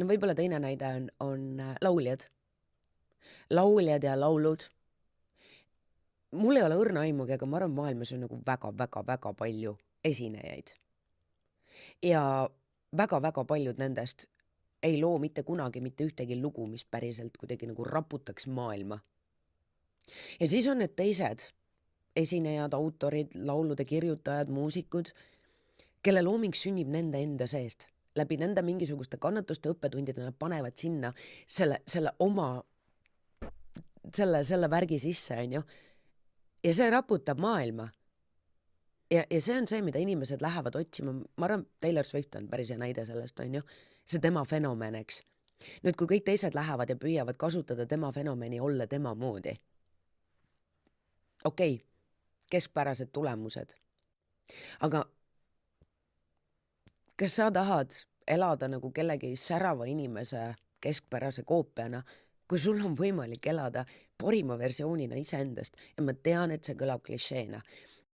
no võib-olla teine näide on lauljad. Lauljad ja laulud. Mul ei ole õrna aimugi, aga ma arvan, maailmas on nagu väga-väga-väga palju esinejaid. Ja väga-väga paljud nendest ei loo mitte kunagi mitte ühtegi lugu, mis päriselt kuidagi nagu raputaks maailma. Ja siis on need teised esinejad, autorid, laulude kirjutajad, muusikud, kelle looming sünnib nende enda seest. Läbi nende mingisuguste kannatuste õppetundide nad panevad sinna selle oma, selle värgi sisse, on ju. Ja see raputab maailma. Ja see on see, mida inimesed lähevad otsima. Ma arvan, Taylor Swift on päris hea näide sellest, on ju. See tema fenomen, eks. Nüüd, kui kõik teised lähevad ja püüavad kasutada tema fenomeni olla tema moodi. Okei, keskpärased tulemused. Aga kas sa tahad elada nagu kellegi särava inimese keskpärase koopiana, kui sul on võimalik elada parima versioonina iseendast ja ma tean, et see kõlab klišeena,